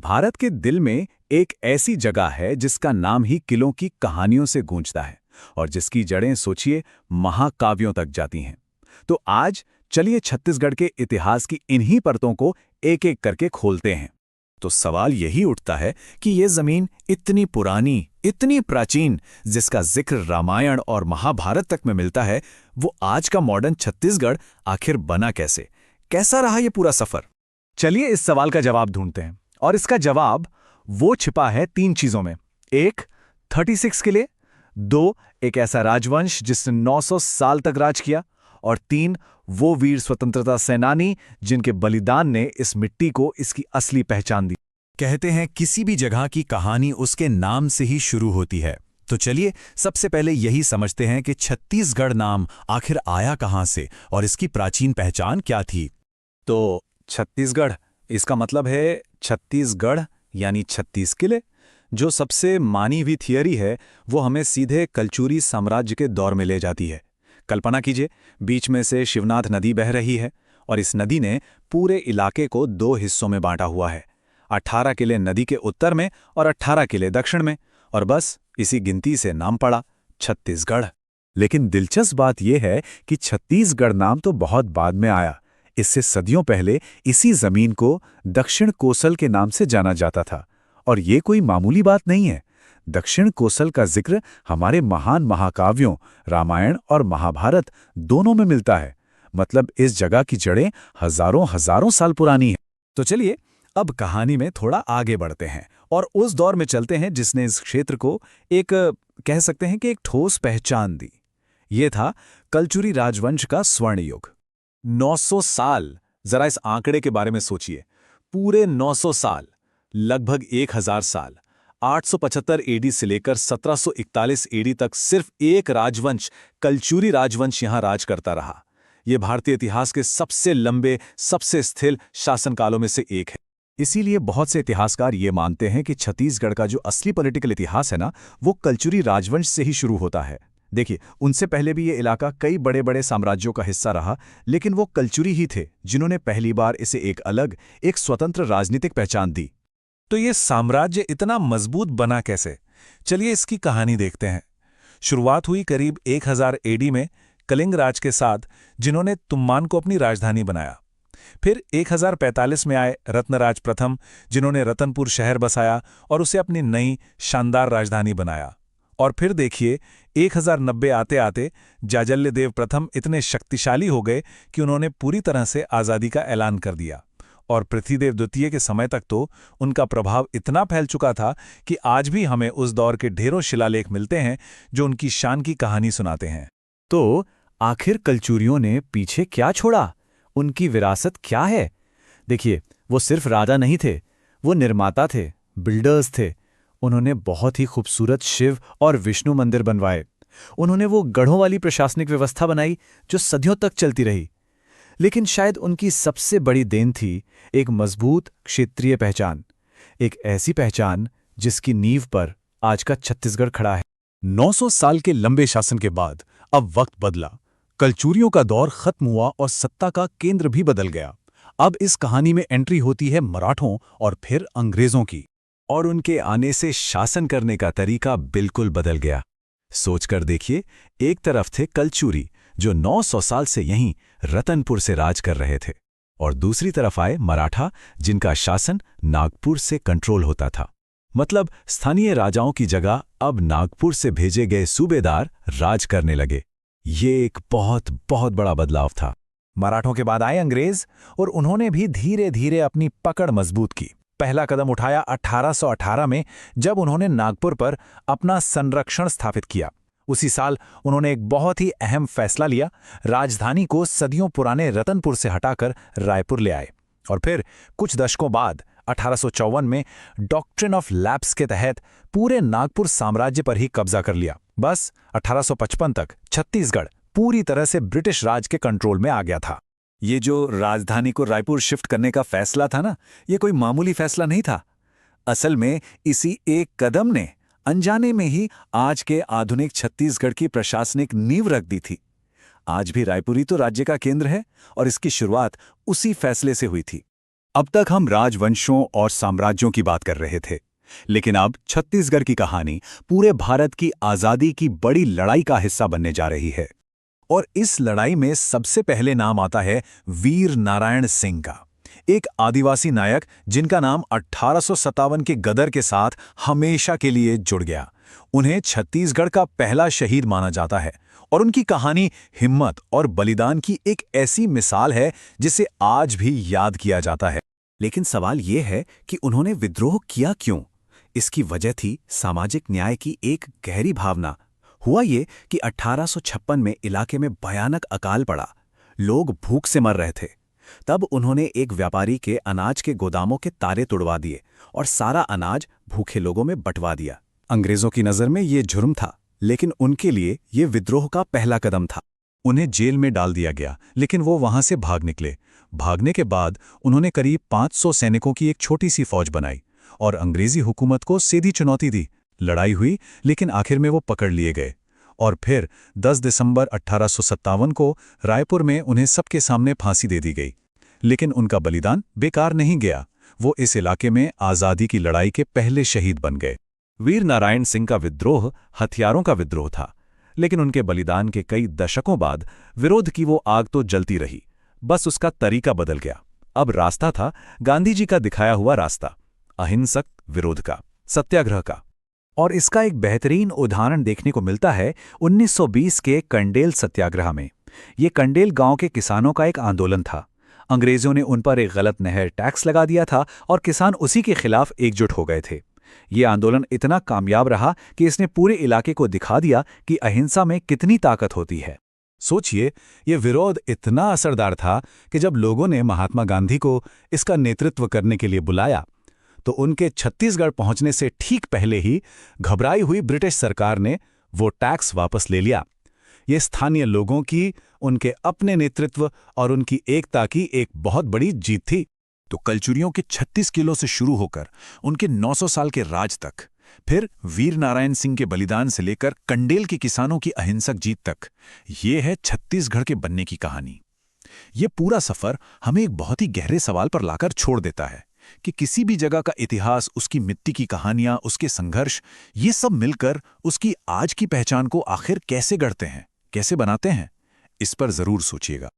भारत के दिल में एक ऐसी जगह है जिसका नाम ही किलों की कहानियों से गूंजता है और जिसकी जड़ें सोचिए महाकाव्यों तक जाती हैं। तो आज चलिए छत्तीसगढ़ के इतिहास की इन्हीं परतों को एक एक करके खोलते हैं। तो सवाल यही उठता है कि ये जमीन इतनी पुरानी, इतनी प्राचीन, जिसका जिक्र रामायण और महाभारत तक में मिलता है, वो आज का मॉडर्न छत्तीसगढ़ आखिर बना कैसे? कैसा रहा ये पूरा सफर? चलिए इस सवाल का जवाब ढूंढते हैं। और इसका जवाब वो छिपा है 3 चीजों में। 1, 36 किले। 2, एक ऐसा राजवंश जिसने 900 साल तक राज किया। और 3, वो वीर स्वतंत्रता सेनानी जिनके बलिदान ने इस मिट्टी को इसकी असली पहचान दी। कहते हैं किसी भी जगह की कहानी उसके नाम से ही शुरू होती है। तो चलिए सबसे पहले यही समझते हैं कि छत्तीसगढ़ नाम आखिर आया कहां से और इसकी प्राचीन पहचान क्या थी। तो छत्तीसगढ़, इसका मतलब है छत्तीसगढ़ यानी 36 किले। जो सबसे मानी हुई थियरी है वो हमें सीधे कलचुरी साम्राज्य के दौर में ले जाती है। कल्पना कीजिए, बीच में से शिवनाथ नदी बह रही है और इस नदी ने पूरे इलाके को 2 हिस्सों में बांटा हुआ है। 18 किले नदी के उत्तर में और 18 किले दक्षिण में, और बस इसी गिनती से नाम पड़ा छत्तीसगढ़। लेकिन दिलचस्प बात यह है कि छत्तीसगढ़ नाम तो बहुत बाद में आया। इससे सदियों पहले इसी जमीन को दक्षिण कोसल के नाम से जाना जाता था। और ये कोई मामूली बात नहीं है। दक्षिण कोसल का जिक्र हमारे महान महाकाव्यों रामायण और महाभारत दोनों में मिलता है। मतलब इस जगह की जड़ें हजारों हजारों साल पुरानी हैं। तो चलिए अब कहानी में थोड़ा आगे बढ़ते हैं और उस दौर में चलते हैं जिसने इस क्षेत्र को एक, कह सकते हैं कि एक ठोस पहचान दी। ये था कलचुरी राजवंश का स्वर्ण युग। 900 साल, जरा इस आंकड़े के बारे में सोचिए। पूरे 900 साल, लगभग 1000 साल, 875 एडी से लेकर 1741 एडी तक सिर्फ एक राजवंश, कलचुरी राजवंश यहां राज करता रहा। यह भारतीय इतिहास के सबसे लंबे, सबसे स्थिर शासनकालों में से एक है। इसीलिए बहुत से इतिहासकार ये मानते हैं कि छत्तीसगढ़ का जो असली पॉलिटिकल इतिहास है ना, वो कलचुरी राजवंश से ही शुरू होता है। देखिए, उनसे पहले भी ये इलाका कई बड़े बड़े साम्राज्यों का हिस्सा रहा, लेकिन वो कलचुरी ही थे जिन्होंने पहली बार इसे एक अलग, एक स्वतंत्र राजनीतिक पहचान दी। तो ये साम्राज्य इतना मजबूत बना कैसे? चलिए इसकी कहानी देखते हैं। शुरुआत हुई करीब 1000 एडी में कलिंग राज के साथ, जिन्होंने तुम्मान को अपनी राजधानी बनाया। फिर 1045 में आए रत्नराज प्रथम, जिन्होंने रतनपुर शहर बसाया और उसे अपनी नई शानदार राजधानी बनाया। और फिर देखिए 1090 आते आते जाजल्यदेव प्रथम इतने शक्तिशाली हो गए कि उन्होंने पूरी तरह से आज़ादी का ऐलान कर दिया। और पृथ्वीदेव द्वितीय के समय तक तो उनका प्रभाव इतना फैल चुका था कि आज भी हमें उस दौर के ढेरों शिलालेख मिलते हैं जो उनकी शान की कहानी सुनाते हैं। तो आखिर कलचुरियों ने पीछे क्या छोड़ा? उनकी विरासत क्या है? देखिए, वो सिर्फ राजा नहीं थे, वो निर्माता थे, बिल्डर्स थे। उन्होंने बहुत ही खूबसूरत शिव और विष्णु मंदिर बनवाए। उन्होंने वो गढ़ों वाली प्रशासनिक व्यवस्था बनाई जो सदियों तक चलती रही। लेकिन शायद उनकी सबसे बड़ी देन थी एक मजबूत क्षेत्रीय पहचान, एक ऐसी पहचान जिसकी नींव पर आज का छत्तीसगढ़ खड़ा है। 900 साल के लंबे शासन के बाद अब वक्त बदला। कलचुरियों का दौर खत्म हुआ और सत्ता का केंद्र भी बदल गया। अब इस कहानी में एंट्री होती है मराठों और फिर अंग्रेजों की, और उनके आने से शासन करने का तरीका बिल्कुल बदल गया। सोचकर देखिए, एक तरफ थे कलचुरी जो 900 साल से यहीं रतनपुर से राज कर रहे थे, और दूसरी तरफ आए मराठा जिनका शासन नागपुर से कंट्रोल होता था। मतलब स्थानीय राजाओं की जगह अब नागपुर से भेजे गए सूबेदार राज करने लगे। ये एक बहुत बहुत बड़ा बदलाव था। मराठों के बाद आए अंग्रेज, और उन्होंने भी धीरे धीरे अपनी पकड़ मजबूत की। पहला कदम उठाया 1818 में, जब उन्होंने नागपुर पर अपना संरक्षण स्थापित किया। उसी साल उन्होंने एक बहुत ही अहम फैसला लिया। राजधानी को सदियों पुराने रतनपुर से हटाकर रायपुर ले आए। और फिर कुछ दशकों बाद 1854 में डॉक्ट्रिन ऑफ लैप्स के तहत पूरे नागपुर साम्राज्य पर ही कब्जा कर लिया। बस 1855 तक छत्तीसगढ़ पूरी तरह से ब्रिटिश राज के कंट्रोल में आ गया था। ये जो राजधानी को रायपुर शिफ्ट करने का फैसला था ना, ये कोई मामूली फैसला नहीं था। असल में इसी एक कदम ने अनजाने में ही आज के आधुनिक छत्तीसगढ़ की प्रशासनिक नींव रख दी थी। आज भी रायपुर ही तो राज्य का केंद्र है और इसकी शुरुआत उसी फैसले से हुई थी। अब तक हम राजवंशों और साम्राज्यों की बात कर रहे थे, लेकिन अब छत्तीसगढ़ की कहानी पूरे भारत की आजादी की बड़ी लड़ाई का हिस्सा बनने जा रही है। और इस लड़ाई में सबसे पहले नाम आता है वीर नारायण सिंह का, एक आदिवासी नायक जिनका नाम 1857 के गदर के साथ हमेशा के लिए जुड़ गया। उन्हें छत्तीसगढ़ का पहला शहीद माना जाता है और उनकी कहानी हिम्मत और बलिदान की एक ऐसी मिसाल है जिसे आज भी याद किया जाता है। लेकिन सवाल यह है कि उन्होंने विद्रोह किया क्यों? इसकी वजह थी सामाजिक न्याय की एक गहरी भावना। हुआ ये कि 1856 में इलाके में भयानक अकाल पड़ा, लोग भूख से मर रहे थे। तब उन्होंने एक व्यापारी के अनाज के गोदामों के ताले तुड़वा दिए और सारा अनाज भूखे लोगों में बंटवा दिया। अंग्रेजों की नज़र में ये जुर्म था, लेकिन उनके लिए ये विद्रोह का पहला कदम था। उन्हें जेल में डाल दिया गया, लेकिन वो वहां से भाग निकले। भागने के बाद उन्होंने करीब 500 सैनिकों की एक छोटी सी फौज बनाई और अंग्रेजी हुकूमत को सीधी चुनौती दी। लड़ाई हुई, लेकिन आखिर में वो पकड़ लिए गए और फिर 10 दिसंबर 1857 को रायपुर में उन्हें सबके सामने फांसी दे दी गई। लेकिन उनका बलिदान बेकार नहीं गया, वो इस इलाके में आज़ादी की लड़ाई के पहले शहीद बन गए। वीर नारायण सिंह का विद्रोह हथियारों का विद्रोह था, लेकिन उनके बलिदान के कई दशकों बाद विरोध की वो आग तो जलती रही, बस उसका तरीका बदल गया। अब रास्ता था गांधी जी का दिखाया हुआ रास्ता, अहिंसक विरोध का, सत्याग्रह का। और इसका एक बेहतरीन उदाहरण देखने को मिलता है 1920 के कंडेल सत्याग्रह में। ये कंडेल गांव के किसानों का एक आंदोलन था। अंग्रेजों ने उन पर एक गलत नहर टैक्स लगा दिया था और किसान उसी के खिलाफ एकजुट हो गए थे। ये आंदोलन इतना कामयाब रहा कि इसने पूरे इलाके को दिखा दिया कि अहिंसा में कितनी ताकत होती है। सोचिए, ये विरोध इतना असरदार था कि जब लोगों ने महात्मा गांधी को इसका नेतृत्व करने के लिए बुलाया, तो उनके छत्तीसगढ़ पहुंचने से ठीक पहले ही घबराई हुई ब्रिटिश सरकार ने वो टैक्स वापस ले लिया। ये स्थानीय लोगों की, उनके अपने नेतृत्व और उनकी एकता की एक बहुत बड़ी जीत थी। तो कलचुरियों के 36 किलो से शुरू होकर उनके 900 साल के राज तक, फिर वीर नारायण सिंह के बलिदान से लेकर कंडेल के किसानों की अहिंसक जीत तक, ये है छत्तीसगढ़ के बनने की कहानी। ये पूरा सफर हमें एक बहुत ही गहरे सवाल पर लाकर छोड़ देता है कि किसी भी जगह का इतिहास, उसकी मिट्टी की कहानियां, उसके संघर्ष, ये सब मिलकर उसकी आज की पहचान को आखिर कैसे गढ़ते हैं, कैसे बनाते हैं। इस पर जरूर सोचिएगा।